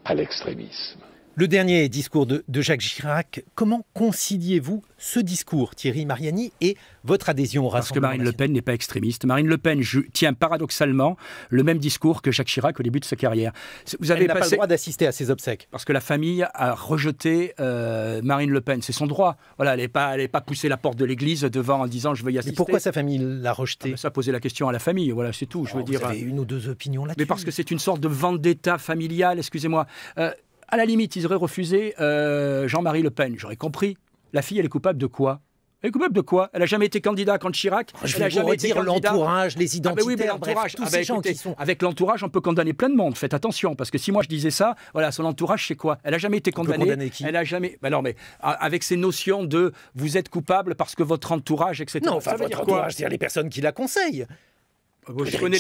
à l'extrémisme. Le dernier discours de Jacques Chirac, comment conciliez-vous ce discours, Thierry Mariani, et votre adhésion au Rassemblement Parce que Marine Le Pen n'est pas extrémiste. Marine Le Pen tient paradoxalement le même discours que Jacques Chirac au début de sa carrière. Elle n'a pas le droit d'assister à ses obsèques. Parce que la famille a rejeté Marine Le Pen. C'est son droit. Voilà, elle n'est pas poussé la porte de l'église devant en disant je veux y assister. Mais pourquoi sa famille l'a rejeté? Ça posait la question à la famille. Voilà, c'est tout. Vous avez une ou deux opinions là-dessus. Mais parce que c'est une sorte de vendetta familiale, excusez-moi. À la limite, ils auraient refusé Jean-Marie Le Pen. J'aurais compris. La fille, elle est coupable de quoi? Elle est coupable de quoi? Elle n'a jamais été candidat contre Chirac. Je vais vous redire l'entourage, les identitaires, Avec l'entourage, on peut condamner plein de monde. Faites attention, parce que si moi je disais ça, voilà, son entourage, c'est quoi? Elle n'a jamais été condamnée. Condamner qui? Elle a jamais. Non, mais avec ces notions de vous êtes coupable parce que votre entourage, etc. Non, enfin, votre entourage, c'est-à-dire les personnes qui la conseillent. Je connais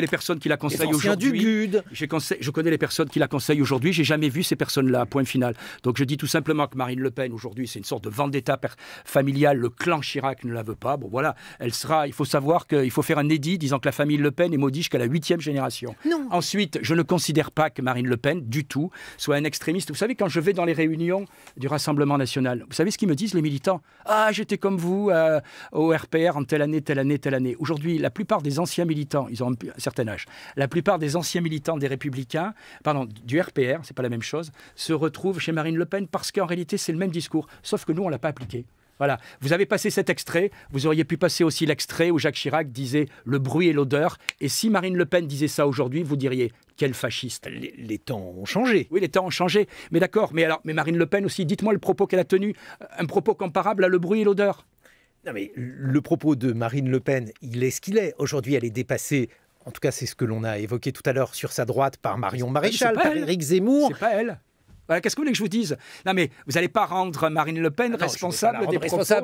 les personnes qui la conseillent aujourd'hui. Je connais les personnes qui la conseillent aujourd'hui. J'ai jamais vu ces personnes-là, point final. Donc je dis tout simplement que Marine Le Pen, aujourd'hui, c'est une sorte de vendetta familiale. Le clan Chirac ne la veut pas. Bon, voilà, elle sera. Il faut savoir qu'il faut faire un édit disant que la famille Le Pen est maudite jusqu'à la 8e génération. Non. Ensuite, je ne considère pas que Marine Le Pen, du tout, soit un extrémiste. Vous savez, quand je vais dans les réunions du Rassemblement national, vous savez ce qu'ils me disent, les militants? Ah, j'étais comme vous au RPR en telle année, telle année, telle année. Aujourd'hui, la plupart des anciens militants, ils ont un certain âge, la plupart des anciens militants des Républicains, du RPR, c'est pas la même chose, se retrouvent chez Marine Le Pen parce qu'en réalité, c'est le même discours, sauf que nous, on l'a pas appliqué. Voilà, vous avez passé cet extrait, vous auriez pu passer aussi l'extrait où Jacques Chirac disait le bruit et l'odeur, et si Marine Le Pen disait ça aujourd'hui, vous diriez quel fasciste. Les temps ont changé. Oui, les temps ont changé, mais d'accord, mais Marine Le Pen aussi, dites-moi le propos qu'elle a tenu, un propos comparable à le bruit et l'odeur. Non mais le propos de Marine Le Pen, il est ce qu'il est. Aujourd'hui, elle est dépassée, en tout cas c'est ce que l'on a évoqué tout à l'heure sur sa droite par Marion Maréchal, par Éric Zemmour. C'est pas elle. Voilà, qu'est-ce que vous voulez que je vous dise? Non mais vous n'allez pas rendre Marine Le Pen responsable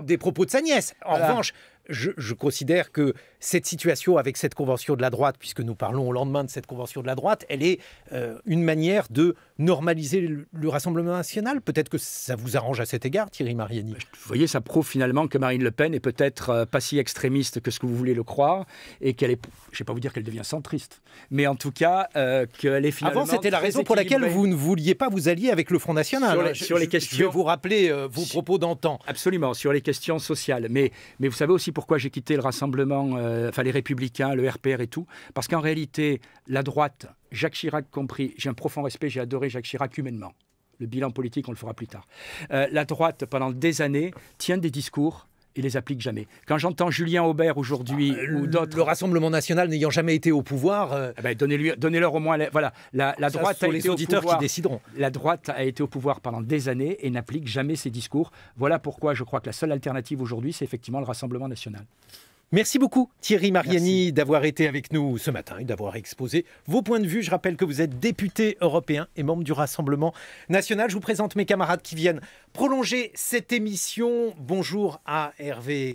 des propos de sa nièce. En revanche, je considère que cette situation avec cette convention de la droite, puisque nous parlons au lendemain de cette convention de la droite, elle est une manière de normaliser le Rassemblement national. Peut-être que ça vous arrange à cet égard, Thierry Mariani. Vous voyez, ça prouve finalement que Marine Le Pen est peut-être pas si extrémiste que ce que vous voulez le croire, et qu'elle est, je ne vais pas vous dire qu'elle devient centriste, mais en tout cas qu'elle est finalement... Avant, c'était la raison pour laquelle vous ne vouliez pas vous allier avec le Front National. Sur les questions... Je vais vous rappeler vos propos d'antan. Absolument, sur les questions sociales. Mais vous savez aussi pourquoi j'ai quitté le Rassemblement, les Républicains, le RPR et tout. Parce qu'en réalité, la droite, Jacques Chirac compris, j'ai un profond respect, j'ai adoré Jacques Chirac humainement. Le bilan politique, on le fera plus tard. La droite, pendant des années, tient des discours et les applique jamais. Quand j'entends Julien Aubert aujourd'hui ou d'autres... Le Rassemblement national n'ayant jamais été au pouvoir... donnez-leur au moins... Voilà, la droite a été au pouvoir, qui décideront. La droite a été au pouvoir pendant des années et n'applique jamais ses discours. Voilà pourquoi je crois que la seule alternative aujourd'hui, c'est effectivement le Rassemblement national. Merci beaucoup Thierry Mariani d'avoir été avec nous ce matin et d'avoir exposé vos points de vue. Je rappelle que vous êtes député européen et membre du Rassemblement national. Je vous présente mes camarades qui viennent prolonger cette émission. Bonjour à Hervé